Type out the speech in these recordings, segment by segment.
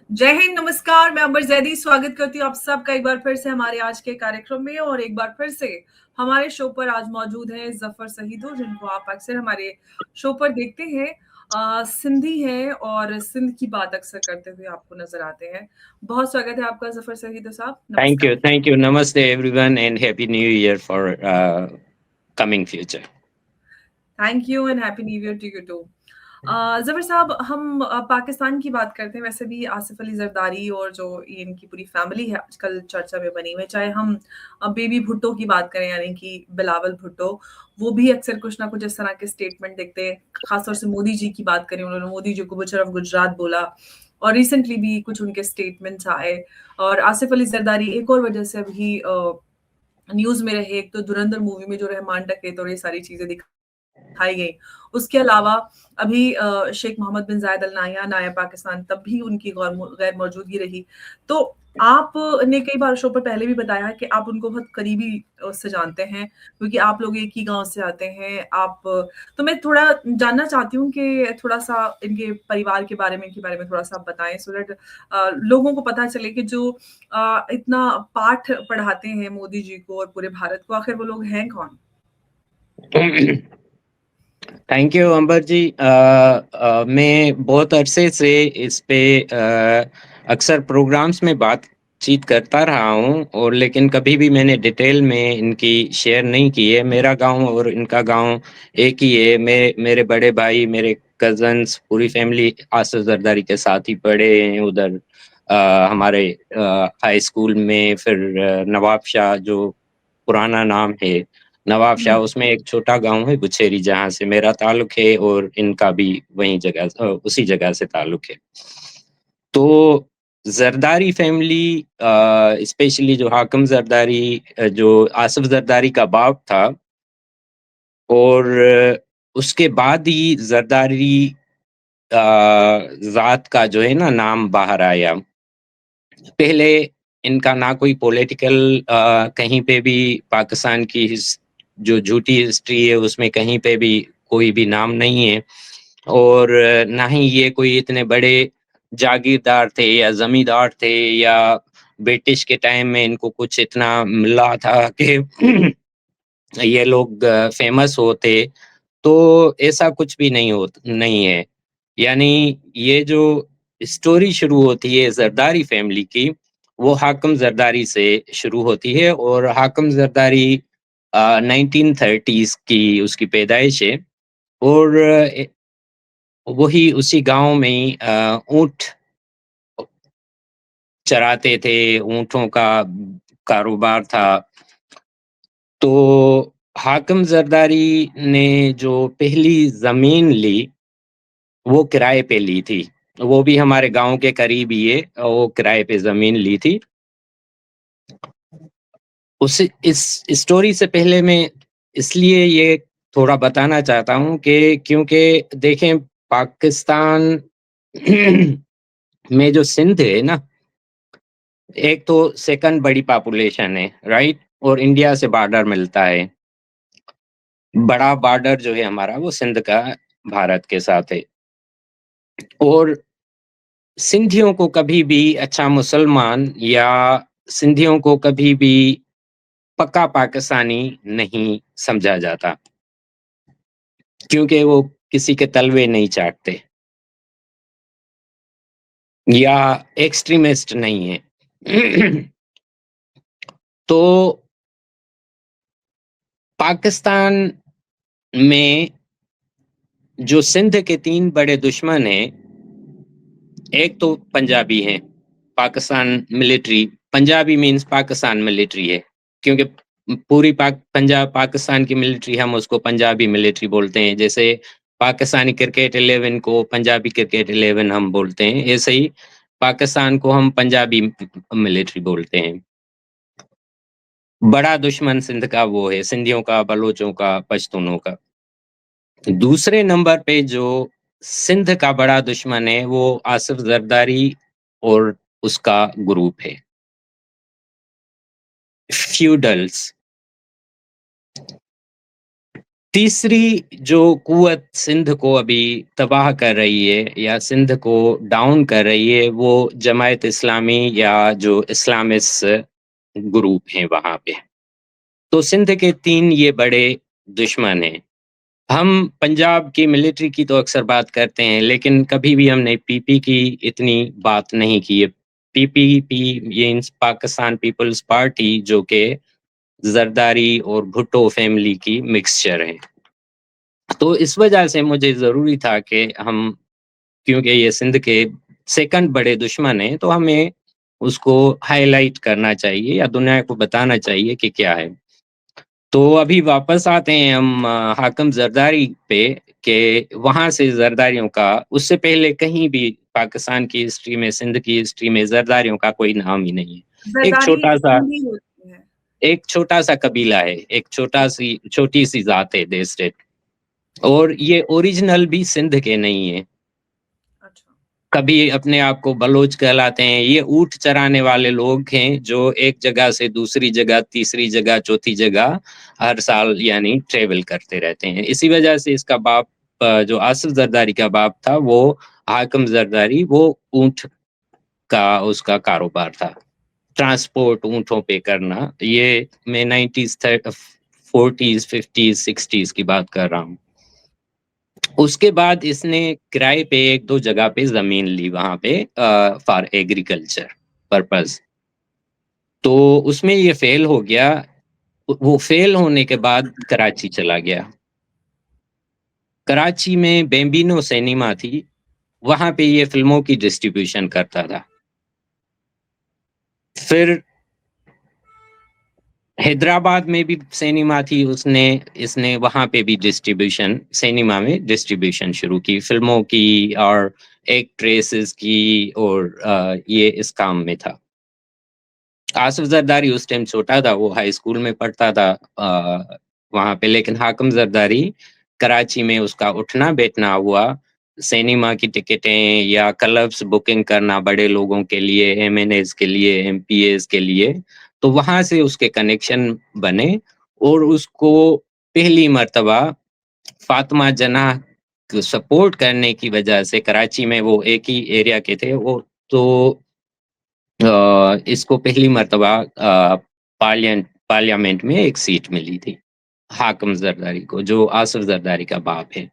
जय हिंद, नमस्कार। मैं अंबर जैदी स्वागत करती हूँ आप सबका एक बार फिर से हमारे आज के कार्यक्रम में। और एक बार फिर से हमारे शो पर आज मौजूद हैं जफर सहीदो, जिनको आप अक्सर हमारे शो पर देखते हैं। सिंधी हैं और सिंध की बात अक्सर करते हुए आपको नजर आते हैं। बहुत स्वागत है आपका जफर सहीदो साहब, Thank you, नमस्कार। thank you. Namaste, everyone, and Happy New Year for coming future. Thank you and happy new year to you too. Zafar साहब, हम पाकिस्तान की बात करते हैं। वैसे भी आसिफ अली जरदारी और जो ये इनकी पूरी फैमिली है आजकल चर्चा में बनी हुई है। चाहे हम बेबी भुट्टो की बात करें, यानी कि बिलावल भुट्टो, वो भी अक्सर कुछ ना कुछ इस तरह के स्टेटमेंट देखते हैं। खासतौर से मोदी जी की बात करें, उन्होंने मोदी जी को बुचर ऑफ गुजरात बोला और रिसेंटली भी कुछ उनके स्टेटमेंट्स आए। और आसिफ अली जरदारी एक और वजह से अभी न्यूज में रहे। एक तो धुरंधर मूवी में जो रहमान डकैत और ये सारी चीजें दिखाई गई। उसके अलावा अभी शेख मोहम्मद बिन जायद अल नाहयान आए पाकिस्तान, तब भी उनकी गैर मौजूदगी रही। तो आपने कई बार शो पर पहले भी बताया कि आप उनको बहुत करीबी से जानते हैं, क्योंकि आप लोग एक ही गांव से आते हैं। आप तो मैं थोड़ा जानना चाहती हूँ कि थोड़ा सा इनके परिवार के बारे में थोड़ा सा आप बताएं, सो दैट लोगों को पता चले कि जो इतना पाठ पढ़ाते हैं मोदी जी को और पूरे भारत को, आखिर वो लोग हैं कौन। थैंक यू अंबर जी। मैं बहुत अरसे से इस पे अक्सर प्रोग्राम्स में बातचीत करता रहा हूँ, और लेकिन कभी भी मैंने डिटेल में इनकी शेयर नहीं की है। मेरा गांव और इनका गांव एक ही है। मेरे बड़े भाई, मेरे कजन्स, पूरी फैमिली आसिफ जरदारी के साथ ही पढ़े हैं उधर। हमारे हाई स्कूल में, फिर नवाब शाह जो पुराना नाम है नवाब शाह, हम्म। उसमें एक छोटा गांव है बुछेरी, जहाँ से मेरा ताल्लुक है, और इनका भी वही जगह उसी जगह से ताल्लुक है। तो जरदारी फैमिली, स्पेशली जो हाकिम जरदारी, जो आसिफ जरदारी का बाप था, और उसके बाद ही जरदारी जात का जो है ना नाम बाहर आया। पहले इनका ना कोई पॉलिटिकल, कहीं पे भी पाकिस्तान की जो झूठी हिस्ट्री है उसमें कहीं पे भी कोई भी नाम नहीं है। और ना ही ये कोई इतने बड़े जागीरदार थे या जमींदार थे, या ब्रिटिश के टाइम में इनको कुछ इतना मिला था कि ये लोग फेमस होते। तो ऐसा कुछ भी नहीं है। यानी ये जो स्टोरी शुरू होती है जरदारी फैमिली की, वो हाकिम जरदारी से शुरू होती है। और हाकिम जरदारी 1930s की उसकी पैदाइश है। और वही उसी गांव में ही ऊंट चराते थे, ऊंटों का कारोबार था। तो हाकिम जरदारी ने जो पहली जमीन ली, वो किराए पे ली थी। वो भी हमारे गांव के करीब ही है, वो किराए पे जमीन ली थी। उस इस स्टोरी से पहले मैं इसलिए ये थोड़ा बताना चाहता हूँ कि क्योंकि देखें, पाकिस्तान में जो सिंध है ना, एक तो सेकंड बड़ी पॉपुलेशन है, राइट, और इंडिया से बॉर्डर मिलता है। बड़ा बॉर्डर जो है हमारा, वो सिंध का भारत के साथ है। और सिंधियों को कभी भी अच्छा मुसलमान, या सिंधियों को कभी भी पक्का पाकिस्तानी नहीं समझा जाता, क्योंकि वो किसी के तलवे नहीं चाटते या एक्सट्रीमिस्ट नहीं है। तो पाकिस्तान में जो सिंध के तीन बड़े दुश्मन हैं, एक तो पंजाबी हैं। Pakistan military, Punjabi means Pakistan military है, क्योंकि पूरी पंजाब पाकिस्तान की मिलिट्री, हम उसको पंजाबी मिलिट्री बोलते हैं। जैसे पाकिस्तानी क्रिकेट 11 को पंजाबी क्रिकेट 11 हम बोलते हैं, ऐसे ही पाकिस्तान को हम पंजाबी मिलिट्री बोलते हैं। बड़ा दुश्मन सिंध का वो है, सिंधियों का, बलोचों का, पश्तूनों का। दूसरे नंबर पे जो सिंध का बड़ा दुश्मन है, वो आसिफ जरदारी और उसका ग्रुप है, फ्यूडल्स। तीसरी जो क़ुव्वत सिंध को अभी तबाह कर रही है या सिंध को डाउन कर रही है, वो जमायत इस्लामी या जो इस्लामिस्ट ग्रुप हैं वहाँ पे। तो सिंध के 3 ये बड़े दुश्मन हैं। हम पंजाब की मिलिट्री की तो अक्सर बात करते हैं, लेकिन कभी भी हमने पीपी की इतनी बात नहीं की है। पीपीपी मीन्स पाकिस्तान पीपल्स पार्टी, जो कि ज़रदारी और भुट्टो फैमिली की मिक्सचर है। तो इस वजह से मुझे ज़रूरी था कि हम, क्योंकि ये सिंध के सेकंड बड़े दुश्मन हैं, तो हमें उसको हाइलाइट करना चाहिए या दुनिया को बताना चाहिए कि क्या है। तो अभी वापस आते हैं हम हाकिम ज़रदारी पे, कि वहाँ से ज़रदारियों का, उससे पहले कहीं भी पाकिस्तान की हिस्ट्री में, सिंध की हिस्ट्री में ज़रदारियों का कोई नाम ही नहीं है। एक ज़रदारी छोटा-सा सिंधी होती है। एक छोटा-सा कबीला है, एक छोटी-सी ज़ात है, दैट्स इट। और ये ओरिजिनल भी सिंध के नहीं है। अच्छा। कभी अपने आप को बलोच कहलाते हैं। ये ऊँट चराने वाले लोग हैं, जो एक जगह से दूसरी जगह, तीसरी जगह, चौथी जगह हर साल यानी ट्रैवल करते रहते हैं। इसी वजह से इसका बाप, जो आसिफ ज़रदारी का बाप था, वो हाकिम ज़रदारी, वो ऊँट का उसका कारोबार था। ट्रांसपोर्ट ऊँटों पे करना, ये मैं 90s 40s, 50s, 60s की बात कर रहा हूँ। उसके बाद इसने किराए पे 1-2 जगह पे ज़मीन ली वहाँ पे, फॉर एग्रीकल्चर पर्पज़। तो उसमें ये फ़ेल हो गया। वो फ़ेल होने के बाद कराची चला गया। कराची में बैम्बिनो सिनेमा थी, वहाँ पे ये फ़िल्मों की डिस्ट्रीब्यूशन करता था। फिर हैदराबाद में भी सिनेमा थी, इसने वहाँ पे भी डिस्ट्रीब्यूशन, सिनेमा में डिस्ट्रीब्यूशन शुरू की फ़िल्मों की और एक्ट्रेसेस की, और ये इस काम में था। आसिफ ज़रदारी उस टाइम छोटा था, वो हाई स्कूल में पढ़ता था वहाँ पे, लेकिन हाकिम ज़रदारी, कराची में उसका उठना-बैठना हुआ, सिनेमा की टिकटें या क्लब्स बुकिंग करना बड़े लोगों के लिए, एमएनएज़ के लिए, एमपीएज़ के लिए, तो वहाँ से उसके कनेक्शन बने और उसको पहली मर्तबा फ़ातिमा जनाह को सपोर्ट करने की वजह से, कराची में वो एक ही एरिया के थे वो, तो इसको पहली मर्तबा पार्लियामेंट में एक सीट मिली थी, हाकिम ज़रदारी को, जो आसिफ ज़रदारी का बाप है।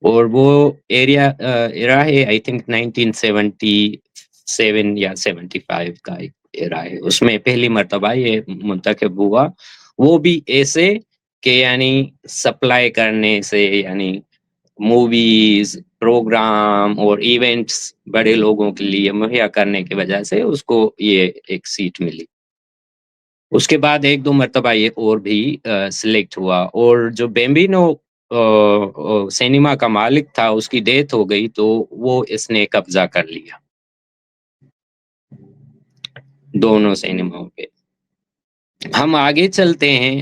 और वो एरा है, आई थिंक 1977 या 75 का एक एरा है। उसमें पहली मर्तबा ये मुंतखब हुआ, वो भी ऐसे कि यानी सप्लाई करने से, यानी मूवीज़, प्रोग्राम और इवेंट्स बड़े लोगों के लिए मुहैया करने की वजह से उसको ये एक सीट मिली। उसके बाद 1-2 मर्तबा ये और भी सिलेक्ट हुआ, और जो बैम्बिनो सिनेमा का मालिक था, उसकी डेथ हो गई, तो वो इसने कब्ज़ा कर लिया, दोनों सिनेमाओं पे। हम आगे चलते हैं।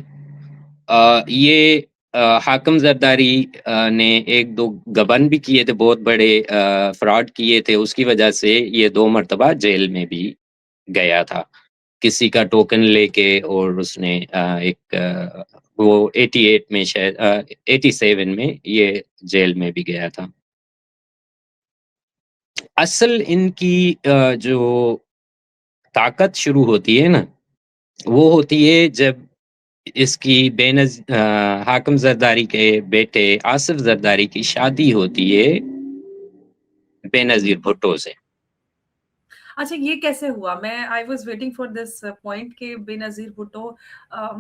ये हाकिम ज़रदारी ने 1-2 गबन भी किए थे, बहुत बड़े फ्रॉड किए थे, उसकी वजह से ये 2 मर्तबा जेल में भी गया था। किसी का टोकन लेके, और उसने वो 88 में शायद 87 में ये जेल में भी गया था। असल इनकी जो ताकत शुरू होती है ना, वो होती है जब हाकिम ज़रदारी के बेटे आसिफ ज़रदारी की शादी होती है बेनज़ीर भुट्टो से। अच्छा, ये कैसे हुआ? मैं I was waiting for this point कि बेनज़ीर भुट्टो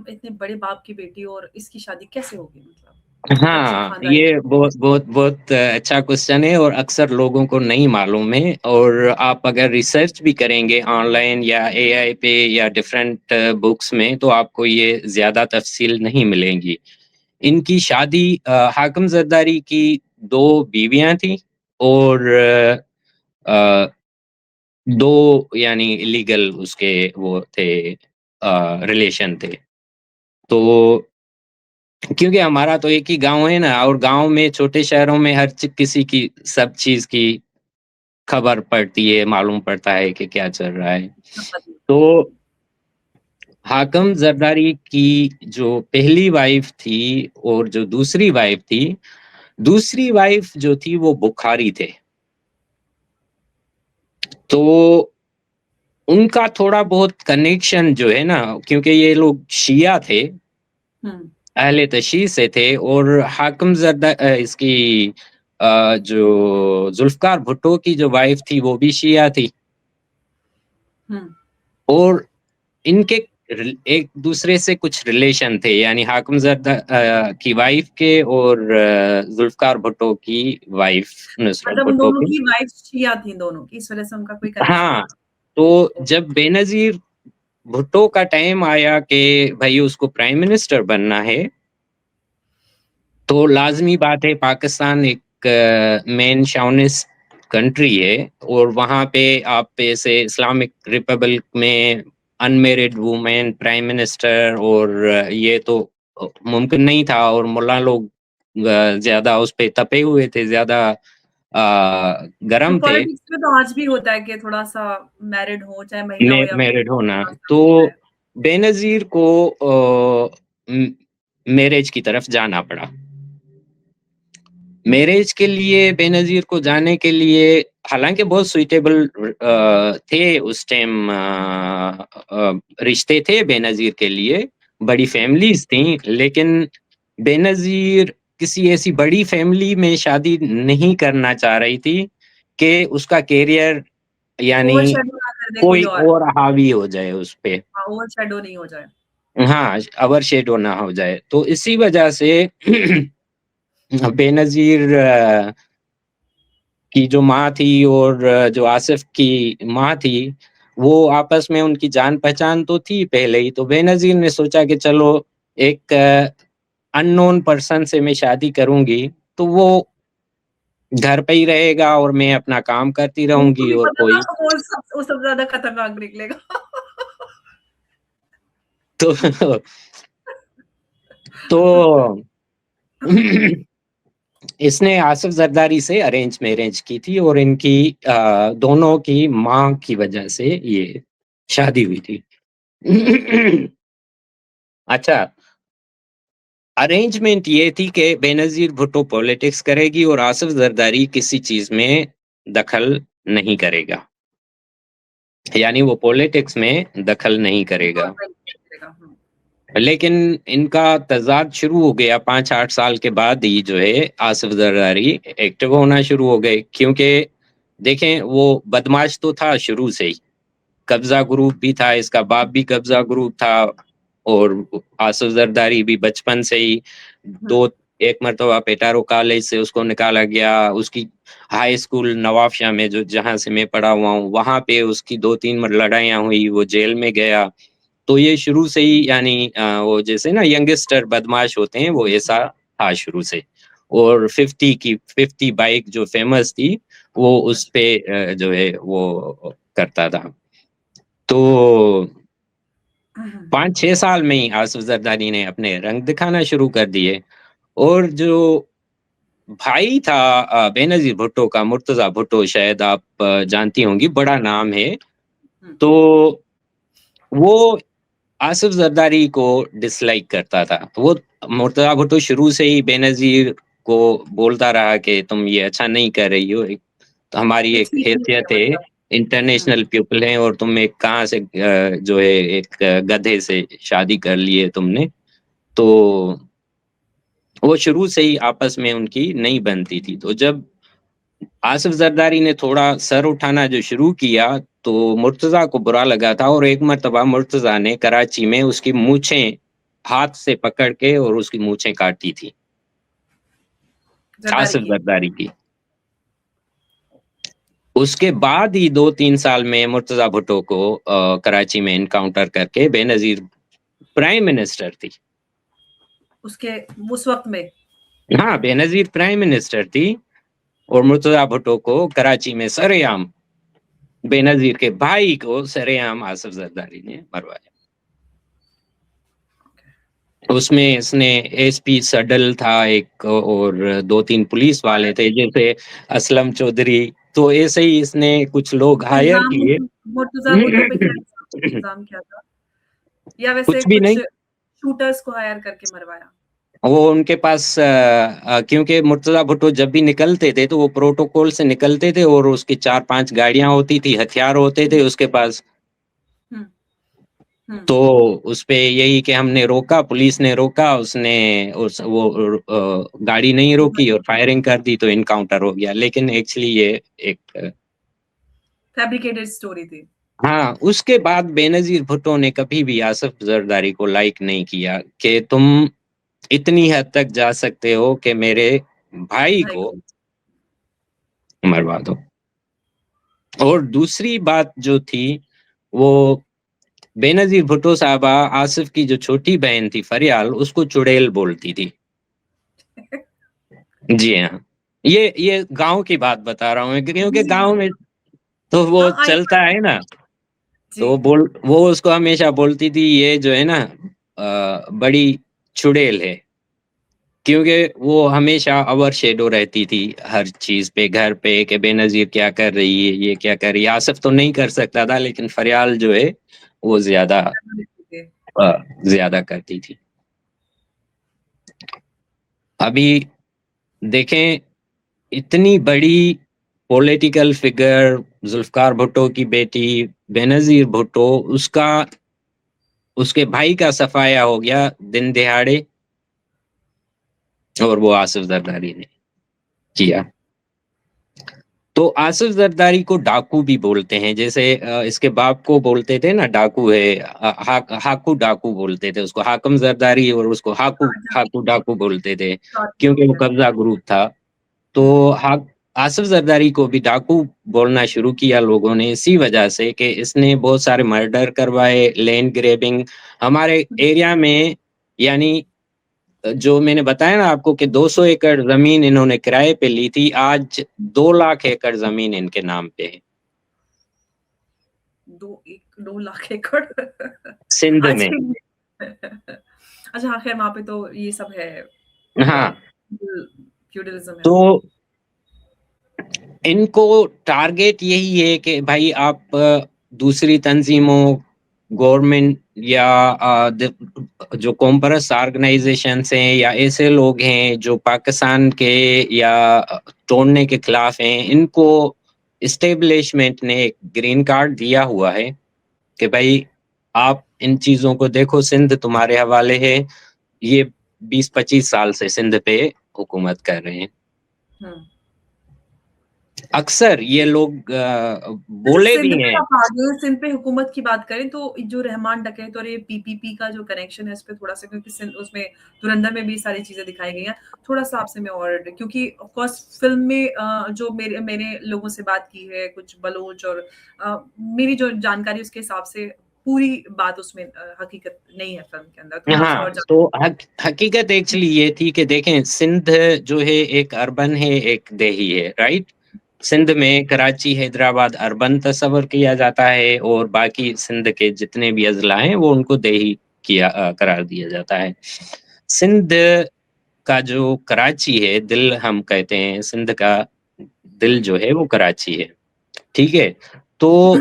इतने बड़े बाप की बेटी और इसकी शादी कैसे हो गई मतलब? इतनी अच्छी हाँ, खानदानी ये बहुत अच्छा क्वेश्चन है और अक्सर लोगों को नहीं मालूम है, और आप अगर रिसर्च भी करेंगे ऑनलाइन या एआई पे या डिफरेंट बुक्स में, तो आपको ये ज़्यादा तफ़सील नहीं मिलेंगी। इनकी शादी, हाकिम ज़रदारी की 2 बीवियाँ थीं, और 2 यानी इल्लीगल उसके वो थे, रिलेशन थे। तो क्योंकि हमारा तो एक ही गाँव है ना, और गाँव में, छोटे शहरों में हर किसी की सब चीज़ की खबर पड़ती है, मालूम पड़ता है कि क्या चल रहा है। समझ तो हाकम जरदारी की जो पहली वाइफ थी और जो दूसरी वाइफ जो थी वो बुखारी थे। तो उनका थोड़ा बहुत कनेक्शन जो है ना, क्योंकि ये लोग शिया थे, हुँ, अहले तशीह से थे, और इसकी जो जुल्फ़कार भुट्टो की जो वाइफ थी वो भी शिया थी। हुँ। और इनके एक दूसरे से कुछ रिलेशन थे, यानी की वाइफ के और जुल्फ़कार भुट्टो की वाइफ नुसरत मतलब उन भुट्टो दोनों के। की वाइफ शिया थी दोनों की, इस वज़ह से उनका कोई कनेक्शन हाँ, था। तो ओके। जब बेनज़ीर भुट्टो का टाइम आया कि भई उसको प्राइम मिनिस्टर बनना है, तो लाज़मी बात है, पाकिस्तान एक मेन शॉविनिस्ट कंट्री है, और वहाँ पे आप ऐसे इस्लामिक रिपब्लिक में अनमैरिड वुमेन प्राइम मिनिस्टर, और ये तो मुमकिन नहीं था, और मुल्ला लोग ज़्यादा उस पे तपे हुए थे, ज़्यादा हाँ, गरम थे पॉलिटिक्स में तो आज भी होता है कि थोड़ा-सा मैरिड हो, चाहे महिला हो या पुरुष मैरिड होना। थोड़ा-सा तो होता है। बेनज़ीर को मैरिज की तरफ जाना पड़ा। मैरिज के लिए बेनज़ीर को जाने के लिए, हालाँकि बहुत सूटेबल थे उस टाइम, रिश्ते थे बेनज़ीर के लिए, बड़ी फैमिलीज़ थीं, लेकिन बेनज़ीर किसी ऐसी बड़ी फैमिली में शादी नहीं करना चाह रही थी कि उसका करियर, यानी ओवरशैडो ना कर दे कोई कोई और। और हावी हो जाए उस पे। हाँ, ओवरशैडो नहीं हो जाए। हाँ, ओवरशैडो ना हो जाए। तो इसी वजह से बेनज़ीर की जो माँ थी और जो आसिफ की माँ थी, वो आपस में उनकी जान-पहचान तो थी पहले ही, तो बेनज़ीर ने सोचा कि चलो एक अननोन पर्सन से मैं शादी करूँगी, तो वो घर पे ही रहेगा और मैं अपना काम करती उनको रहूँगी, भी और पता था कोई वो सबसे ज़्यादा खतरनाक निकलेगा। तो तो इसने आसिफ ज़रदारी से अरेंज मैरेज की थी, और इनकी दोनों की माँ की वजह से ये शादी हुई थी। अच्छा, अरेंजमेंट ये थी कि बेनज़ीर भुट्टो पॉलिटिक्स करेगी और आसिफ ज़रदारी किसी चीज़ में दखल नहीं करेगा। यानी वो पॉलिटिक्स में दखल नहीं करेगा। इन्वॉल्वमेंट करेगा। हुँ। लेकिन इनका तज़ाद शुरू हो गया 5-8 साल के बाद ही, जो है आसिफ ज़रदारी एक्टिव होना शुरू हो गए, क्योंकि देखें वो बदमाश तो था शुरू से ही, कब्ज़ा ग्रुप भी था, इसका बाप भी कब्ज़ा ग्रुप था, और आसिफ ज़रदारी भी बचपन से ही हुँ। 2 एक मर्तबा पेटारो कॉलेज से उसको निकाला गया, उसकी हाई स्कूल नवाबशाह में, जो जहाँ से मैं पढ़ा हुआ हूँ, वहाँ पे उसकी 2-3 लड़ाइयाँ हुई, वो जेल में गया। तो ये शुरू से ही, यानी वो जैसे ना यंगस्टर बदमाश होते हैं, वो ऐसा था शुरू से। और 50 बाइक जो फ़ेमस थी, वो उस अच्छा। पे जो है वो करता था। तो 5-6 साल में ही आसिफ ज़रदारी ने अपने रंग दिखाना शुरू कर दिए, और जो भाई था बेनज़ीर भुट्टो का, मुर्तज़ा भुट्टो, शायद आप जानती होंगी, बड़ा नाम है। हुँ। तो वो आसिफ ज़रदारी को डिसलाइक करता था। तो वो मुर्तज़ा भुट्टो शुरू से ही बेनज़ीर को बोलता रहा कि तुम ये अच्छा नहीं कर रही हो, एक तो हमारी ये एक ठीक नहीं है हैसियत है, मतलब। हुँ। इंटरनेशनल पीपल हैं, और तुम एक कहाँ से जो है एक गधे से शादी कर ली है तुमने। तो वो शुरू से ही आपस में उनकी नहीं बनती थी। तो जब आसिफ ज़रदारी ने थोड़ा सर उठाना जो शुरू किया, तो मुर्तज़ा को बुरा लगा था, और एक मर्तबा मुर्तज़ा ने कराची में उसकी मूँछें हाथ से पकड़ के और उसकी मूँछें काटी थी, ज़रदारी आसिफ की। ज़रदारी की। उसके बाद ही 2-3 साल में मुर्तज़ा भुट्टो को कराची में एनकाउंटर करके बेनज़ीर प्राइम मिनिस्टर थी। उसके उस वक़्त में। हाँ, बेनज़ीर प्राइम मिनिस्टर थी, और मुर्तज़ा भुट्टो को कराची में सरेआम, बेनज़ीर के भाई को सरेआम आसिफ ज़रदारी ने मरवाया। उसमें इसने एसपी सडल था एक, और 2-3 पुलिस वाले थे जैसे असलम चौधरी, तो ऐसे ही इसने कुछ लोग हायर इल्ज़ाम किए। मुर्तज़ा भुट्टो पे क्या इल्ज़ाम इल्ज़ाम क्या था? या वैसे कुछ भी कुछ नहीं। शूटर्स को हायर करके मरवाया? वो उनके पास क्योंकि मुर्तज़ा भुट्टो जब भी निकलते थे तो वो प्रोटोकॉल से निकलते थे और उसकी 4-5 गाड़ियाँ होती थी, हथियार होते थे हुँ, उसके पास। हुँ, हुँ, तो उसपे यही कि हमने रोका, पुलिस ने रोका, उसने गाड़ी नहीं रोकी और फायरिंग कर दी तो एनकाउंटर हो गया। लेकिन एक्चुअली ये एक फैब्रिकेटेड स्टोरी थी। हाँ, उसके बाद बेनज़ीर भुट्टो ने कभी भी आसिफ ज़रदारी को लाइक नहीं किया कि तुम इतनी हद तक जा सकते हो कि मेरे भाई भाई को को। मरवा दो। और दूसरी बात जो थी, वो बेनज़ीर भुट्टो साहबा आसिफ की जो छोटी बहन थी फरियाल, उसको चुड़ैल बोलती थी। जी हाँ। ये गाँव की बात बता रहा हूँ क्योंकि जी, गाँव जी। में तो वो हाँ, आई नो, चलता आई है नो। ना, जी। तो वो उसको हमेशा बोलती थी ये जो है ना बड़ी चुड़ैल है। क्योंकि वो हमेशा ओवर शैडो रहती थी हर चीज़ पे, घर पे कि बेनज़ीर क्या कर रही है, ये क्या कर रही है। आसिफ तो नहीं कर सकता था लेकिन फरियाल जो है वो ज़्यादा करती थी। अभी देखें इतनी बड़ी पॉलिटिकल फिगर ज़ुल्फ़िकार भुट्टो की बेटी बेनज़ीर भुट्टो, उसके भाई का सफाया हो गया दिन दहाड़े और वो आसिफ ज़रदारी ने किया। तो आसिफ ज़रदारी को डाकू भी बोलते हैं, जैसे इसके बाप को बोलते थे ना डाकू है, हाकू डाकू बोलते थे उसको, हाकम ज़रदारी, और उसको हाकू हाँ, जब हाकू डाकू बोलते थे, शॉर्ट में क्योंकि वो बोलते थे। कब्ज़ा ग्रुप था। तो हुँ, आसिफ ज़रदारी को भी डाकू बोलना शुरू किया लोगों ने इसी वजह से कि इसने बहुत सारे मर्डर करवाए, लैंड ग्रैबिंग हमारे हुँ, एरिया में, यानी जो मैंने बताया ना आपको कि 200 एकड़ ज़मीन इन्होंने किराए पे ली थी, आज 2 लाख एकड़ ज़मीन इनके नाम पे है, 2 लाख एकड़। सिंध अच्छा में। अच्छा, हाँ, खैर वहाँ पे तो ये सब है, हाँ, फ्यूडलिज़्म है। तो इनको टारगेट यही है कि भाई आप दूसरी तंज़ीमों, गवर्नमेंट या जो कॉम्प्रेस ऑर्गनाइज़ेशंस हैं या ऐसे लोग हैं जो पाकिस्तान के या तोड़ने के खिलाफ हैं, इनको एस्टेब्लिशमेंट ने एक ग्रीन कार्ड दिया हुआ है कि भाई आप इन चीज़ों को देखो, सिंध तुम्हारे हवाले है। ये 20-25 साल से सिंध पे हुकूमत कर रहे हैं। हुँ। अक्सर ये लोग अच्छा, बोले सिंध भी पे हैं। आप आ गए, सिंध पे हुकूमत की बात करें तो जो रहमान डकैत और ये पीपीपी का जो कनेक्शन है इस पे थोड़ा-सा, क्योंकि सिंध उसमें धुरंधर में भी सारी चीज़ें दिखाई गई हैं। थोड़ा-सा आपसे मैं और क्योंकि ऑफ कोर्स फ़िल्म में जो मेरे मैंने लोगों से बात की है, कुछ बलोच और मेरी जो जानकारी उसके हिसाब से पूरी बात उसमें हकीकत नहीं है फ़िल्म के अंदर। तो मैं आपसे हाँ, और जान। तो हकीकत एक्चुअली ये थी कि देखें सिंध जो है एक अर्बन है, एक देही है, राइट? सिंध में कराची, हैदराबाद अर्बन तस्वर किया जाता है और बाकी सिंध के जितने भी अज़ला हैं वो उनको देही करार दिया जाता है। सिंध का जो कराची है, दिल हम कहते हैं, सिंध का दिल जो है वो कराची है, ठीक है? तो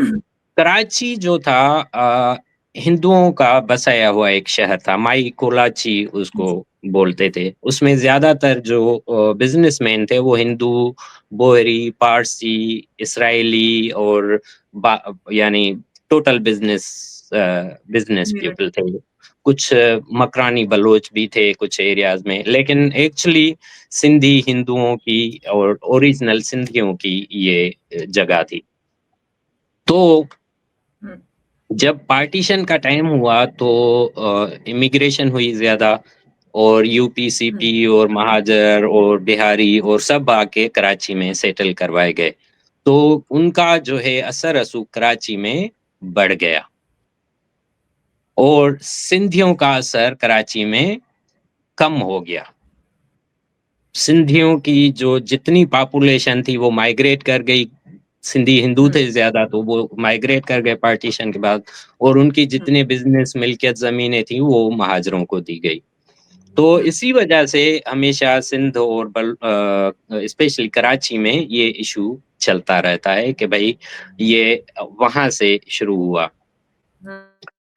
कराची जो था हिंदुओं का बसाया हुआ एक शहर था, माई कोलाची उसको जी, बोलते थे। उसमें ज़्यादातर जो बिज़नेसमैन थे वो हिंदू, बोहरी, पारसी, इस्राएली और यानी टोटल बिज़नेस कम्युनिटी। पीपल थे। कुछ मकरानी बलोच भी थे कुछ एरियाज़ में, लेकिन एक्चुअली सिंधी हिंदुओं की और ओरिजिनल सिंधियों की ये जगह थी। तो हुँ, जब पार्टीशन का टाइम हुआ तो इमिग्रेशन हुई ज़्यादा और यूपी, हुँ, सीपी और महाजर और बिहारी और सब आके कराची में सेटल करवाए गए। तो उनका जो है असर-रसूख कराची में बढ़ गया और सिंधियों का असर कराची में कम हो गया। सिंधियों की जो जितनी पॉपुलेशन थी वो माइग्रेट कर गई। सिंधी हिंदू हुँ, थे ज़्यादा तो वो माइग्रेट कर गए पार्टीशन के बाद और उनकी हुँ, जितने बिज़नेस मिल्कियत ज़मीनें थी वो महाजरों को दी गई। तो हुँ, इसी वजह से हमेशा सिंध और स्पेशली कराची में ये इश्यू चलता रहता है कि भई ये वहाँ से शुरू हुआ। हुँ।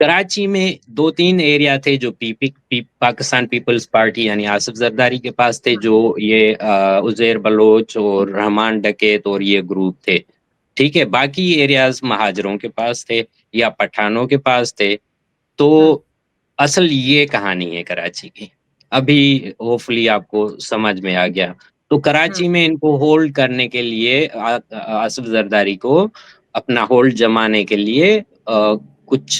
कराची में 2-3 एरिया थे जो पाकिस्तान पीपल्स पार्टी यानी आसिफ जरदारी के पास थे, जो ये उज़ैर बलोच और रहमान डकैत और ये ग्रुप थे। ठीक है? बाकी एरियाज़ महाजरों के पास थे या पठानों के पास थे। हुँ, तो असल ये कहानी है कराची की। अभी होपफुली आपको समझ में आ गया। तो हुँ, कराची में इनको होल्ड करने के लिए आसिफ जरदारी को अपना होल्ड जमाने के लिए कुछ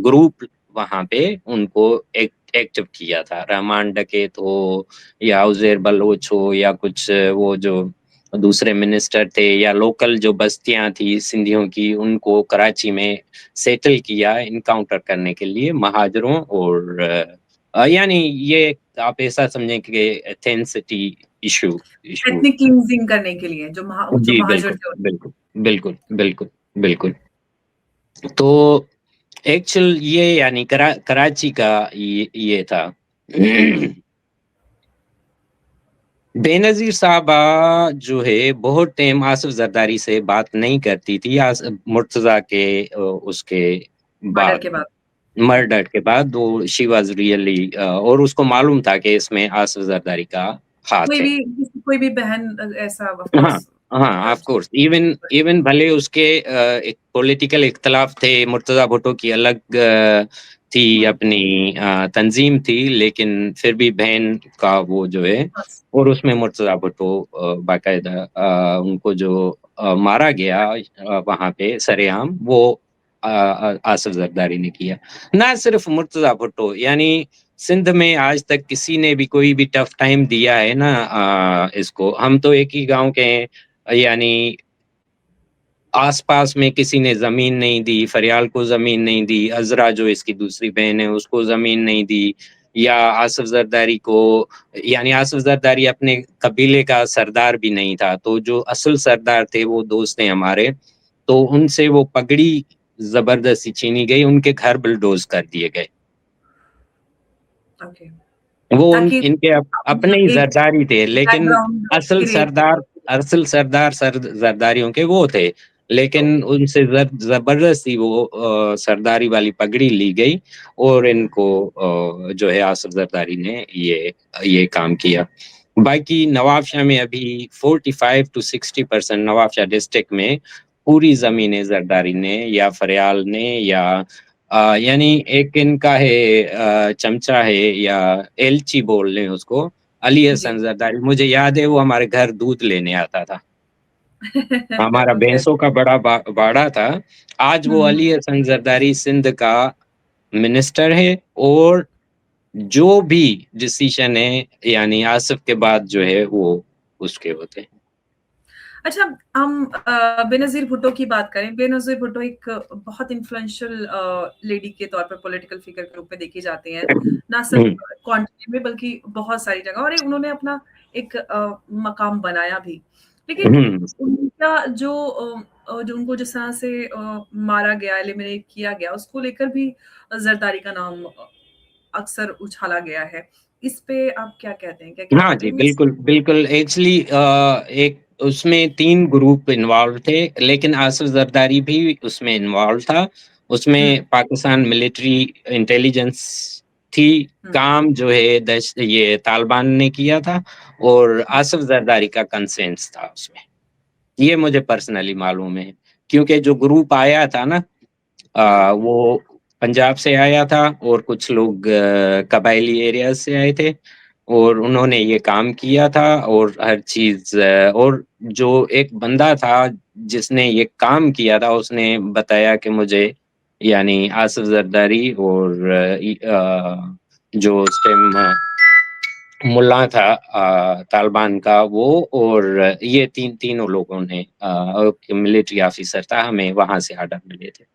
ग्रुप वहाँ पे उनको एक्टिव किया था। रहमान डकैत हो या उज़ैर बलोच हो या कुछ वो जो दूसरे मिनिस्टर थे या लोकल जो बस्तियाँ थी सिंधियों की, उनको कराची में सेटल किया एनकाउंटर करने के लिए महाजरों और यानी ये आप ऐसा समझें कि ethnicity issue issue ethnic cleansing करने के लिए जो जी, महाजर बिल्कुल, थे। बिल्कुल, बिल्कुल, बिल्कुल, बिल्कुल। तो एक्चुअल ये यानी कराची का ये था। हुँ, बेनज़ीर साहबा जो है बहुत टाइम आसिफ ज़रदारी से बात नहीं करती थी मुर्तज़ा के उसके मर्डर बाद के बाद। हुँ, मर्डर के बाद वो शी वाज़ रियली और उसको मालूम था कि इसमें आसिफ ज़रदारी का हाथ है। कोई भी बहन ऐसा ऑफ हाँ, कोर्स हाँ, ऑफ़ कोर्स इवन इवन भले उसके एक पॉलिटिकल इख्तिलाफ थे, मुर्तज़ा भुट्टो की अलग थी हुँ, अपनी तंज़ीम थी, लेकिन फिर भी बहन का वो जो है बस। और उसमें मुर्तज़ा भुट्टो बाकायदा उनको जो मारा गया वहाँ पे सरेआम वो आसिफ ज़रदारी ने किया। ना सिर्फ़ मुर्तज़ा भुट्टो यानी सिंध में आज तक किसी ने भी कोई भी टफ टाइम दिया है ना इसको हम तो एक ही गाँव के हैं यानी आस-पास में किसी ने ज़मीन नहीं दी, फरियाल को ज़मीन नहीं दी, अज़रा जो इसकी दूसरी बहन है उसको ज़मीन नहीं दी या आसिफ ज़रदारी को यानी आसिफ ज़रदारी अपने कबीले का सरदार भी नहीं था, तो जो असल सरदार थे वो दोस्त हैं हमारे, तो उनसे वो पगड़ी ज़बरदस्ती छीनी गई, उनके घर बुलडोज़ कर दिए गए। ओके, वो उन ताकि इनके अपना अपने ही एक ज़रदारी थे, लेकिन बैकग्राउंड असल क्रिएट सरदार असल सरदार ज़रदारियों के वो थे, लेकिन ओके, उनसे ज़बरदस्ती वो सरदारी वाली पगड़ी ली गई और हुँ, इनको जो है आसिफ ज़रदारी ने ये काम किया। बाकी नवाबशाह में अभी 45 टू 60% नवाबशाह डिस्ट्रिक्ट में पूरी ज़मीनें ज़रदारी ने या फरियाल ने या यानी एक इनका है चमचा है या एलची बोल लें उसको, अली जी। हसन ज़रदारी मुझे याद है वो हमारे घर दूध लेने आता था। हमारा ओके, भैंसों का बड़ा बाड़ा था। आज हुँ, वो हुँ। अली हसन ज़रदारी सिंध का मिनिस्टर है और जो भी डिसीज़न है यानी आसिफ के बाद जो है वो उसके होते हैं। अच्छा, हम बेनज़ीर भुट्टो की बात करें। बेनज़ीर भुट्टो एक बहुत इन्फ्लुएंशियल लेडी के तौर पर पॉलिटिकल फिगर के रूप में देखी जाती हैं। ना सिर्फ हुँ, क्वांटिटी में बल्कि बहुत सारी जगह और उन्होंने अपना एक मकाम बनाया भी। लेकिन हुँ। उनका जो उनको जिस तरह से मारा गया, एलिमिनेट किया गया, उसको लेकर भी ज़रदारी का नाम अक्सर उछाला गया है। इस पे आप क्या कहते हैं? क्या क्या हाँ लगता जी, है मीन्स बिल्कुल, बिल्कुल एक्चुअली एक उसमें 3 ग्रुप इन्वॉल्व थे, लेकिन आसिफ ज़रदारी भी उसमें इन्वॉल्व था। हुँ, उसमें पाकिस्तान मिलिट्री इंटेलिजेंस थी, हुँ, काम जो है ये तालिबान ने किया था और हुँ, आसिफ ज़रदारी का कंसेंस था उसमें। ये मुझे पर्सनली मालूम है, क्योंकि जो ग्रुप आया था ना हुँ। वो पंजाब से आया था और कुछ लोग कबायली एरियाज़ से आए थे और उन्होंने ये काम किया था और हर चीज़ और जो एक बंदा था जिसने ये काम किया था, उसने बताया कि मुझे यानी आसिफ ज़रदारी और जो उस टाइम मुल्ला था तालिबान का वो और ये तीनों लोगों ने मिलिट्री ऑफ़िसर था, हमें वहाँ से ऑर्डर मिले थे।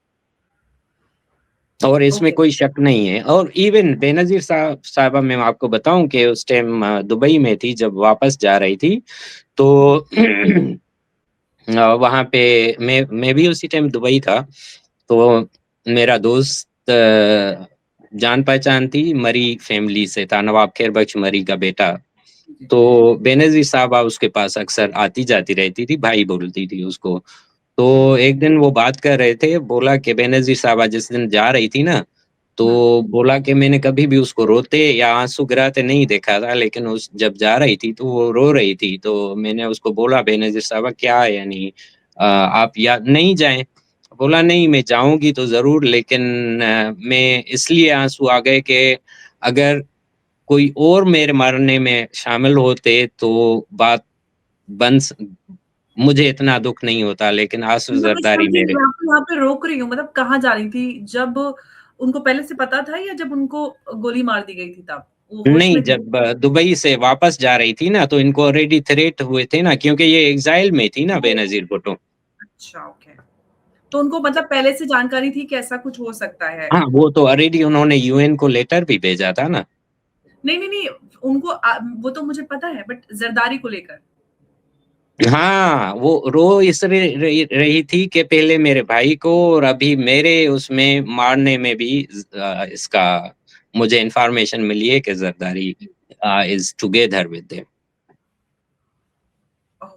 और इसमें ओके। कोई शक नहीं है और इवन बेनज़ीर साहबा मैं आपको बताऊँ कि उस टाइम दुबई में थी जब वापस जा रही थी, हुँ, तो वहाँ पे मैं भी उसी टाइम दुबई था, तो मेरा दोस्त जान-पहचान थी, मरी फैमिली से था, नवाब खैर बख्श मरी का बेटा। जी। तो बेनज़ीर साहबा उसके पास अक्सर आती-जाती रहती थी, भाई बोलती थी उसको। तो एक दिन वो बात कर रहे थे, बोला कि बेनज़ीर साहबा जिस दिन जा रही थी ना, हुँ, तो बोला कि मैंने कभी भी उसको रोते या आँसू गिराते नहीं देखा था, लेकिन उस जब जा रही थी, तो वो रो रही थी। तो मैंने उसको बोला, "बेनज़ीर साहबा क्या है यानी आप या नहीं जाएँ?" बोला, "नहीं, मैं जाऊँगी तो ज़रूर, लेकिन मैं इसलिए आँसू आ गए कि अगर कोई और मेरे मरने में शामिल होते, तो बात बन स मुझे इतना दुःख नहीं होता, लेकिन आसिफ़ मैं कुछ ज़रदारी समझी नहीं, मेरे।" मैं आपको यहाँ पे रोक रही हूँ, मतलब कहाँ जा रही थी? जब उनको पहले से पता था या जब उनको गोली मार दी गई थी तब? वो होश नहीं, में थे? जब दुबई से वापस जा रही थी ना, तो इनको ऑलरेडी थ्रेट हुए थे ना, क्योंकि ये एक्साइल में थी ना ओह! बेनज़ीर भुट्टो। अच्छा, ओके। तो उनको मतलब पहले से जानकारी थी कि ऐसा कुछ हो सकता है? हाँ, वो तो ऑलरेडी उन्होंने यूएन को लेटर भी भेजा था ना। नहीं, नहीं, नहीं, उनको वो तो मुझे पता है बट ज़रदारी को लेकर। हाँ, वो रो इसलिए रही रही थी कि पहले मेरे भाई को और अभी मेरे उसमें मारने में भी इसका मुझे इन्फॉर्मेशन मिली है कि Zardari is together with them. Oh!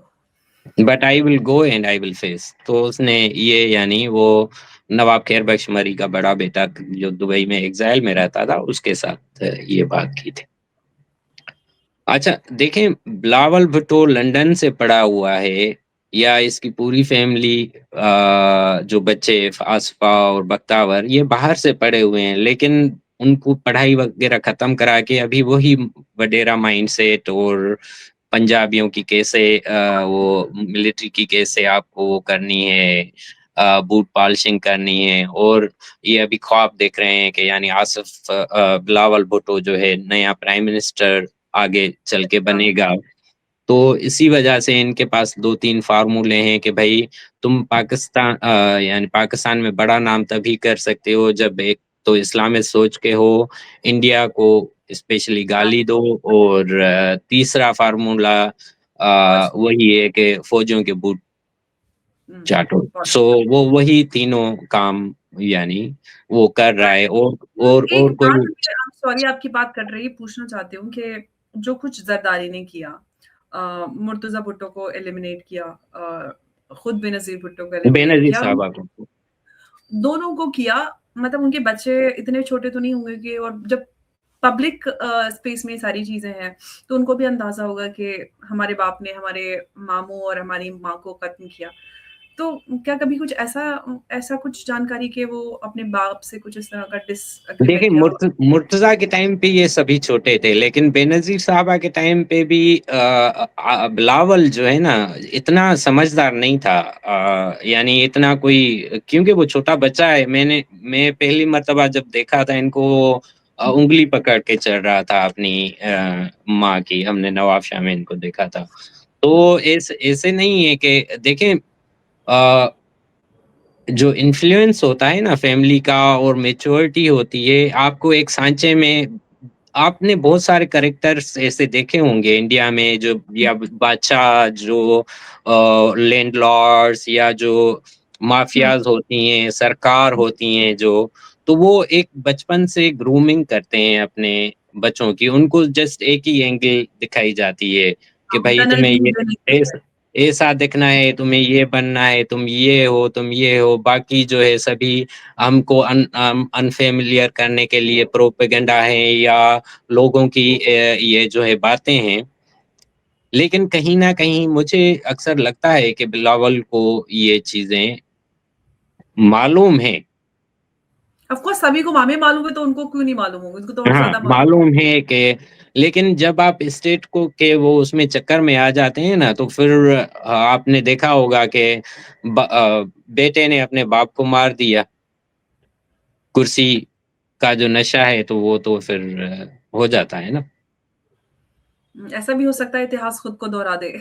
But I will go and I will face. तो उसने ये यानी वो नवाब खैर बख्श मरी का बड़ा बेटा जो दुबई में एग्ज़ाइल में रहता था, उसके साथ ये बात की थी। अच्छा, देखें बिलावल भुट्टो लंदन से पढ़ा हुआ है या इसकी पूरी फैमिली जो बच्चे आसफ़ा और बख्तावर ये बाहर से पढ़े हुए हैं, लेकिन उनको पढ़ाई वग़ैरह ख़त्म करा के अभी वही वडेरा माइंडसेट और पंजाबियों की कैसे वो मिलिट्री की कैसे आपको वो करनी है, बूट पॉलिशिंग करनी है और ये अभी ख्वाब देख रहे हैं कि यानी आसिफ बिलावल भुट्टो जो है नया प्राइम मिनिस्टर आगे चल के अच्छा, बनेगा। तो इसी वजह से इनके पास 2-3 फ़ॉर्मूले हैं कि भई तुम यानी पाकिस्तान में बड़ा नाम तभी कर सकते हो जब एक तो इस्लामिक सोच के हो, इंडिया को स्पेशली गाली दो और तीसरा फ़ॉर्मूला फौज वही है कि फ़ौजियों के बूट हुँ, चाटो। फौज सो वो वही तीनों काम यानी वो कर रहा है और तो एक और बात कोई। मैं सॉरी आपकी बात कट रही है, पूछना चाहती हूँ कि जो कुछ ज़रदारी ने किया मुर्तज़ा भुट्टो को एलिमिनेट किया खुद बेनज़ीर भुट्टो को एलिमिनेट बेनज़ीर किया और साहब को। दोनों को किया मतलब उनके बच्चे इतने छोटे तो नहीं होंगे कि और जब पब्लिक स्पेस में सारी चीज़ें हैं, तो उनको भी अंदाज़ा होगा कि हमारे बाप ने हमारे मामू और हमारी माँ को क़त्ल किया। तो क्या कभी कुछ ऐसा कुछ जानकारी कि वो अपने बाप से कुछ इस तरह का देखिए, डिसएग्रीमेंट या मुर्तज़ा के टाइम पे ये सभी छोटे थे, लेकिन बेनज़ीर साहबा के टाइम पे भी बिलावल जो है ना, इतना समझदार नहीं था। यानी इतना कोई क्योंकि वो छोटा बच्चा है, मैं पहली मर्तबा जब देखा था इनको उँगली पकड़ के चल रहा था अपनी माँ की, हमने नवाब शाह में इनको देखा था। हुँ, तो ऐसे नहीं है कि देखें अ जो इन्फ्लुएंस होता है ना फैमिली का और मैच्योरिटी होती है, आपको एक सांचे में आपने बहुत सारे कैरेक्टर्स ऐसे देखे होंगे इंडिया में जो हुँ, या बादशाह जो लैंडलॉर्ड्स या जो हुँ, माफियाज़ होती हैं, सरकार होती हैं जो, तो वो एक बचपन से ग्रूमिंग करते हैं अपने बच्चों की। उनको जस्ट एक ही एंगल दिखाई जाती है कि हाँ, भई टनल तुम्हें व्यू ये देने के ऐस लिए। ऐसा दिखना है, तुम्हें ये बनना है, तुम ये हो, बाकी जो है सभी हमको अनफ़ेमिलियर करने के लिए प्रोपेगेंडा है या लोगों की ये जो है बातें हैं। लेकिन कहीं न कहीं मुझे अक्सर लगता है कि बिलावल को ये चीज़ें मालूम हैं। ऑफ़ कोर्स सभी को मामे मालूम है तो उनको क्यों नहीं मालूम होंगे, उनको तो और हाँ, ज़्यादा मालूम मालूम है कि लेकिन जब आप स्टेट को के वो उसमें चक्कर में आ जाते हैं ना, तो फिर आपने देखा होगा कि बेटे ने अपने बाप को मार दिया। कुर्सी का जो नशा है, तो वो तो फिर हो जाता है ना। ऐसा भी हो सकता है इतिहास खुद को दोहरा दे।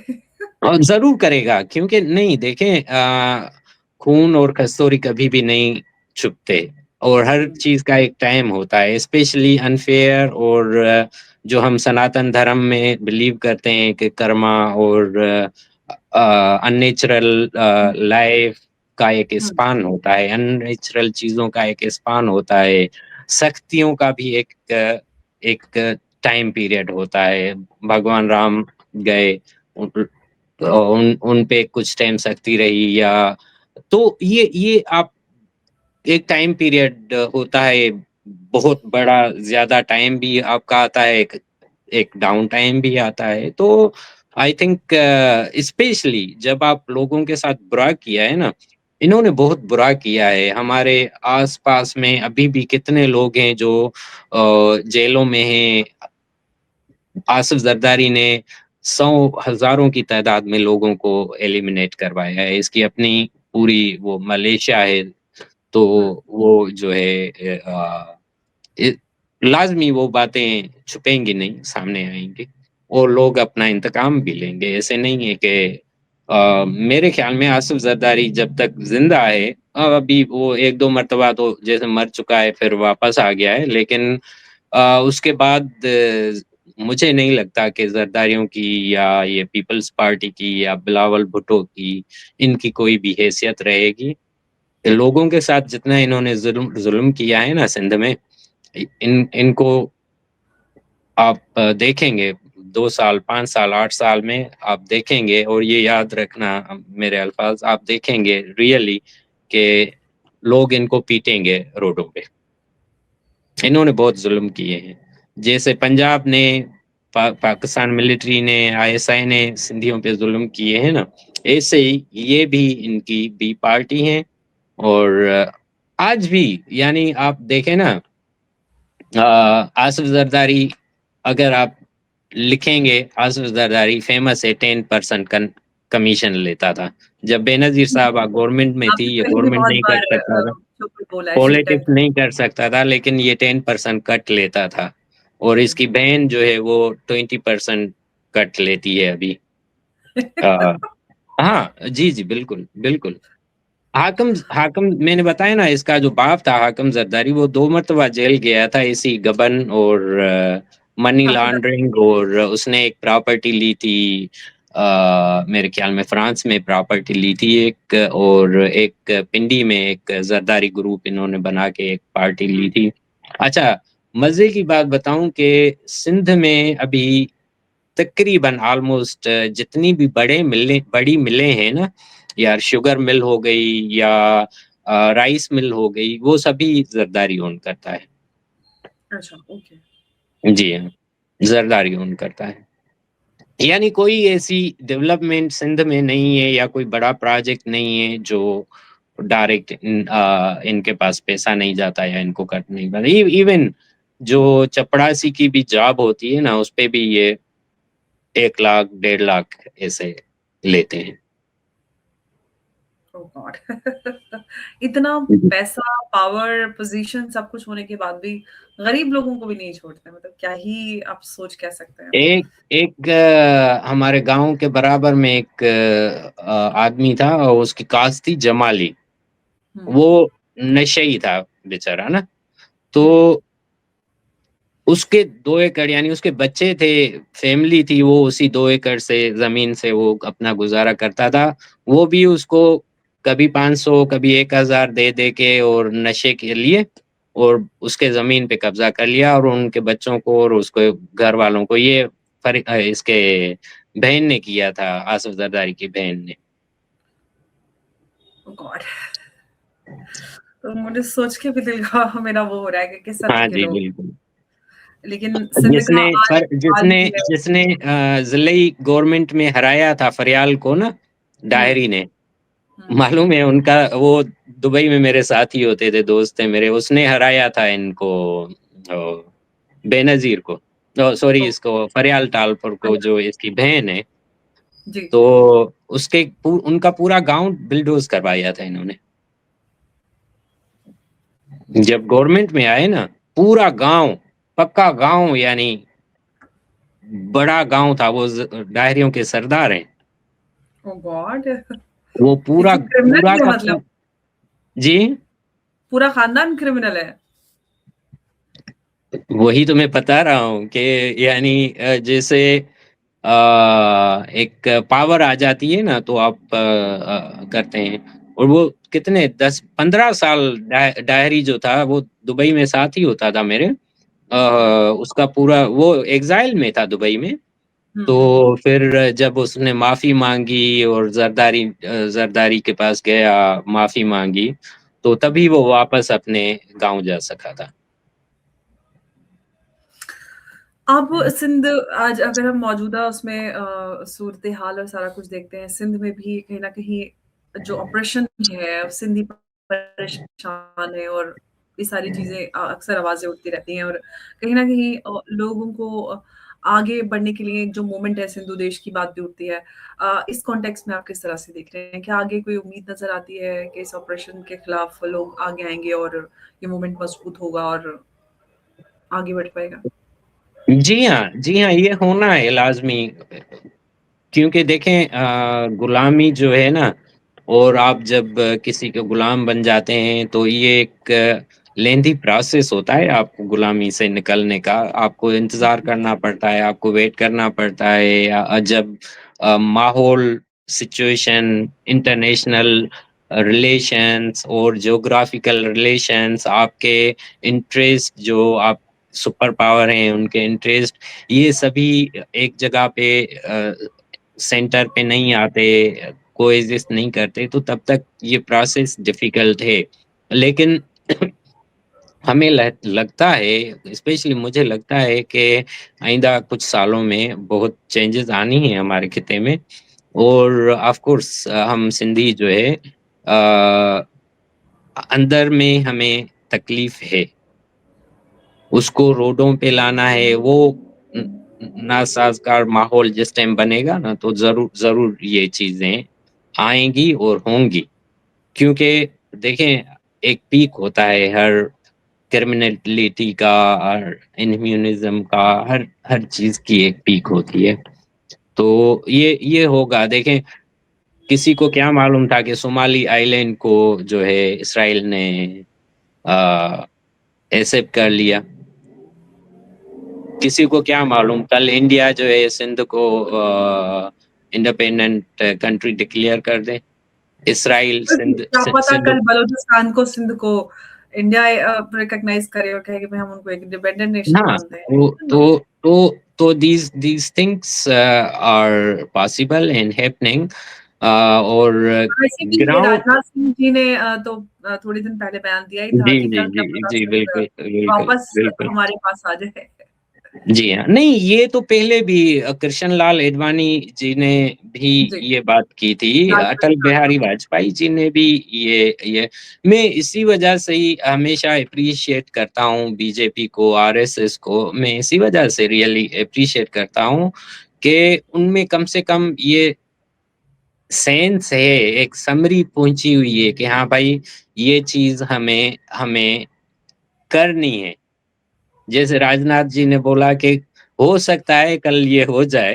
और ज़रूर करेगा क्योंकि नहीं देखें खून और कस्तूरी कभी भी नहीं छुपते और हर हुँ, चीज़ का एक टाइम होता है, स्पेशली अनफ़ेयर और जो हम सनातन धर्म में बिलीव करते हैं कि कर्मा और अननेचुरल लाइफ़ का एक हुँ, स्पान होता है, अननेचुरल चीज़ों का एक स्पान होता है, शक्तियों का भी एक टाइम पीरियड होता है। भगवान राम गए, उन उन पे कुछ टाइम सख्ती रही या तो ये आप एक टाइम पीरियड होता है, बहुत बड़ा ज़्यादा टाइम भी आपका आता है, एक एक डाउन टाइम भी आता है। तो आई थिंक स्पेशली जब आप लोगों के साथ बुरा किया है ना, इन्होंने बहुत बुरा किया है। हमारे आस-पास में अभी भी कितने लोग हैं जो जेलों में हैं। आसिफ ज़रदारी ने 100 हज़ारों की तादाद में लोगों को एलिमिनेट करवाया है। इसकी अपनी पूरी वो मलेशिया है, तो हुँ, वो जो है ए लाज़मी वो बातें छुपेंगी नहीं, सामने आएँगी और लोग अपना इंतकाम भी लेंगे। ऐसे नहीं है कि मेरे ख़्याल में आसिफ ज़रदारी जब तक ज़िंदा है, अभी वो 1-2 मर्तबा तो जैसे मर चुका है, फिर वापस आ गया है, लेकिन उसके बाद मुझे नहीं लगता कि ज़रदारियों की या ये पीपल्स पार्टी की या बिलावल भुट्टो की, इनकी कोई भी हैसियत रहेगी। लोगों के साथ जितना इन्होंने ज़ुल्म किया है ना सिंध में, इनको आप देखेंगे 2 साल, 5 साल, 8 साल में आप देखेंगे और ये याद रखना मेरे अल्फ़ाज़ आप देखेंगे रियली कि लोग इनको पीटेंगे रोडों पे। इन्होंने बहुत ज़ुल्म किए हैं। जैसे पंजाब ने पाकिस्तान मिलिट्री ने, आईएसआई ने सिंधियों पे ज़ुल्म किए हैं ना, ऐसे ही ये भी इनकी बी पार्टी हैं और आज भी यानी आप देखें ना आसिफ ज़रदारी अगर आप लिखेंगे आसिफ ज़रदारी फ़ेमस है 10% कमीशन लेता था। जब बेनज़ीर हुँ। साहब गवर्नमेंट में थी, आपने ये पहले भी गवर्नमेंट बहुत नहीं कर बार सकता था, शो पे बोला है जी, पॉलिटिक्स 10 नहीं कर सकता था, लेकिन ये 10% कट लेता था और हुँ। इसकी बहन जो है वो 20% कट लेती है अभी। अ, हाँ, जी, जी, बिल्कुल, बिल्कुल। हाकिम मैंने बताया ना इसका जो बाप था हाकिम ज़रदारी वो 2 मर्तबा जेल गया था इसी गबन और मनी आपको लग लॉन्ड्रिंग और उसने एक प्रॉपर्टी ली थी मेरे ख़्याल में फ्रांस में प्रॉपर्टी ली थी एक और एक पिंडी में एक ज़रदारी ग्रुप इन्होंने बना के एक पार्टी हुँ, ली थी। अच्छा, मज़े की बात बताऊँ कि सिंध में अभी तकरीबन ऑलमोस्ट जितनी भी बड़ी मिलें हैं ना, या शुगर मिल हो गई या राइस मिल हो गई, वो सभी ज़रदारी ओन करता है। अच्छा, ओके। जी हाँ, ज़रदारी ओन करता है। यानी कोई ऐसी डेवलपमेंट सिंध में नहीं है या कोई बड़ा प्रोजेक्ट नहीं है जो डायरेक्ट इनके पास पैसा नहीं जाता या इनको कट नहीं पता। इवन जो चपड़ासी की भी जॉब होती है ना, उसपे भी ये 1 लाख, 1.5 लाख ऐसे लेते हैं। ओह गॉड! इतना जी। पैसा, पावर, पोज़ीशन सब कुछ होने के बाद भी गरीब लोगों को भी नहीं छोड़ते मतलब क्या ही आप सोच कह सकते हैं। एक एक हमारे गाँव के बराबर में एक आदमी था और उसकी कास्ट थी जमाली। हुँ, वो नशेई था बेचारा ना, हुँ, तो उसके 2 एकड़ यानी उसके बच्चे थे, फैमिली थी, वो उसी 2 एकड़ से ज़मीन से वो अपना गुज़ारा करता था। वो भी उसको कभी 500 कभी 1000 दे-दे के और नशे के लिए और उसके ज़मीन पे कब्ज़ा कर लिया और उनके बच्चों को और उसके घरवालों को ये इसके बहन ने किया था, आसिफ ज़रदारी की बहन ने। ओह गॉड! तो मुझे सोच के भी दिल का मेरा वो हो रहा है कि किस तरह हाँ के जी, लोग बिल्कुल। लेकिन सिंध का जिसने आज पर हाल जिसने भी है। जिसने ज़िलई गवर्नमेंट में हराया था फरियाल को ना, हुँ, डायरी ने, हुँ, मालूम है उनका वो दुबई में मेरे साथी होते थे, दोस्त थे मेरे, उसने हराया था इनको बेनज़ीर को। Sorry oh! इसको फरियाल टालपुर को जो इसकी बहन है, जी, तो उसके उनका पूरा गाँव बुलडोज़ करवाया था इन्होंने। जब गवर्नमेंट में आए ना, पूरा गाँव, पक्का गाँव यानी बड़ा गाँव था, वो डायरियों के सरदार हैं। ओह गॉड! वो ये पूरा तो क्रिमिनल पूरा ही है का मतलब, जी? पूरा खानदान क्रिमिनल है। वही तो मैं बता रहा हूँ कि यानी जैसे एक पावर आ जाती है ना तो आप करते हैं और वो कितने 10-15 साल डायरी जो था वो दुबई में साथ ही होता था मेरे। हुँ, उसका पूरा वो एग्ज़ाइल में था दुबई में। हुँ, तो हुँ, हुँ। फिर जब उसने माफ़ी माँगी और ज़रदारी के पास गया, माफ़ी माँगी, तो तभी हुँ। वो वापस अपने गाँव जा सका था। अब सिंध आज अगर हम मौजूदा उसमें सूरत-ए-हाल और सारा कुछ देखते हैं, सिंध में भी कहीं न कहीं जो ऑपरेशन है, सिंधी परेशान है और ये सारी चीज़ें अक्सर आवाज़ें उठती रहती हैं और कहीं न कहीं लोगों को आगे बढ़ने के लिए एक जो मूवमेंट है सिंधु देश की बात भी उठती है। इस कॉन्टेक्स्ट में आप किस तरह से देख रहे हैं? क्या आगे कोई उम्मीद नज़र आती है कि इस ऑपरेशन के खिलाफ लोग आगे आएँगे और ये मूवमेंट मजबूत होगा और आगे बढ़ पाएगा? जी हाँ, ये होना है लाज़मी क्योंकि देखें गुलामी जो है ना और आप जब किसी के गुलाम बन जाते हैं, तो ये एक लेंथी प्रोसेस होता है आपको गुलामी से निकलने का। आपको इंतज़ार करना पड़ता है, आपको वेट करना पड़ता है जब माहौल, सिचुएशन, इंटरनेशनल रिलेशंस और ज्योग्राफिकल रिलेशंस, आपके इंटरेस्ट जो आप सुपर पावर हैं, उनके इंटरेस्ट, ये सभी एक जगह पे सेंटर पे नहीं आते, कोएग्ज़िस्ट नहीं करते, तो तब तक ये प्रोसेस डिफ़िकल्ट है। लेकिन हमें लगता है, स्पेशली मुझे लगता है कि आइंदा कुछ सालों में बहुत चेंजेज़ आनी है हमारे खित्ते में और ऑफ़ कोर्स हम सिंधी जो है अंदर में हमें तकलीफ़ है। उसको रोडों पे लाना है, वो न नासाज़गार माहौल जिस टाइम बनेगा ना, तो ज़रूर ये चीज़ें आएँगी और होंगी। क्योंकि देखें, एक पीक होता है हर क्रिमिनैलिटी का और इनह्यूमनिज़्म का, हर हर चीज़ की एक पीक होती है। तो ये होगा, देखें, किसी को क्या मालूम था कि सोमाली आइलैंड को जो है इसराइल ने अ, एक्सेप्ट कर लिया। किसी को क्या मालूम कल इंडिया जो है सिंध को इंडिपेंडेंट कंट्री डिक्लेयर कर दे। इसराइल सिंध क्या पता सिंध कल बलूचिस्तान को सिंध को इंडिया रिकॉग्नाइज करे और कहे कि भाई हम उनको एक इंडिपेंडेंट नेशन हाँ, मानते हैं। तो नो, तो तो these things are possible and happening और वैसे भी ये ग्राउंड राजनाथ सिंह जी ने तो थोड़े दिन पहले बयान दिया ही था जी, कि जी, कल क्या जी, पता जी, सिंध बिल्कुल, वापस बिल्कुल। हमारे पास आ जाए। जी हाँ, नहीं ये तो पहले भी कृष्ण लाल एडवाणी जी ने भी जी, ये बात की थी, अटल राजनाथ बिहारी वाजपेयी जी ने भी ये मैं इसी वजह से ही हमेशा एप्रिशिएट करता हूँ बीजेपी को, आरएसएस को, मैं इसी वजह से रियली एप्रिशिएट करता हूँ कि उनमें कम से कम ये सेंस है, एक समरी पहुँची हुई है कि हाँ भाई, ये चीज़ हमें हमें करनी है। जैसे राजनाथ जी ने बोला कि हो सकता है कल ये हो जाए,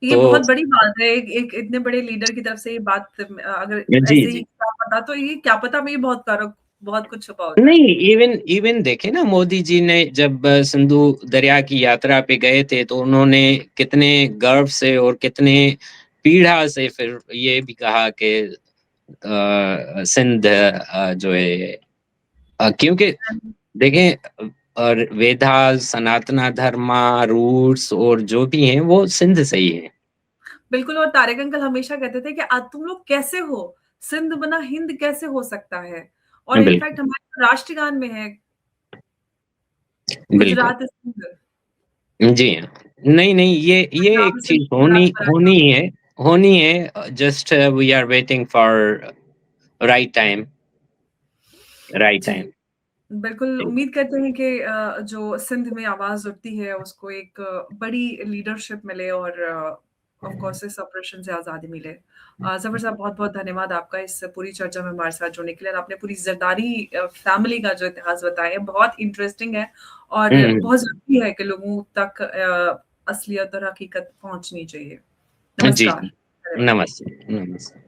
ये तो बहुत बड़ी बात है, एक एक इतने बड़े लीडर की तरफ से ये बात अगर जी, ऐसे ही जी। क्या पता तो ये क्या पता में ये बहुत कुछ छुपा होता है। नहीं, इवन इवन देखें ना मोदी जी ने जब सिंधु दरिया की यात्रा पे गए थे, तो उन्होंने कितने गर्व से और कितने पीढ़ा से फिर ये भी कहा कि सिंध जो है क्योंकि देखें और वेदास, सनातन धर्मा, रूट्स और जो भी हैं, वो सिंध से ही हैं। बिल्कुल और तारिक अंकल हमेशा कहते थे कि तुम लोग कैसे हो? सिंध बना हिंद कैसे हो सकता है? और बिल्कुल, इनफैक्ट हमारे राष्ट्रगान में है बिल्कुल। गुजरात इज़ सिंध, जी हाँ। नहीं, नहीं, ये पंजाब एक इज़ सिंध, चीज़ गुजरात होनी है just we are waiting for right time right जी। टाइम। बिल्कुल, जी। उम्मीद करते हैं कि जो सिंध में आवाज़ उठती है उसको एक बड़ी लीडरशिप मिले और ऑफ कोर्स इस ऑपरेशन से आज़ादी मिले। ज़फ़र साहब बहुत-बहुत धन्यवाद आपका इस पूरी चर्चा में हमारे साथ जुड़ने के लिए और आपने पूरी ज़रदारी फैमिली का जो इतिहास बताया बहुत इंटरेस्टिंग है और हुँ, बहुत ज़रूरी है कि लोगों तक असलियत और हकीकत पहुँचनी चाहिए। जी, नमस्कार। जी। धन्यवाद। नमस्ते, नमस्ते।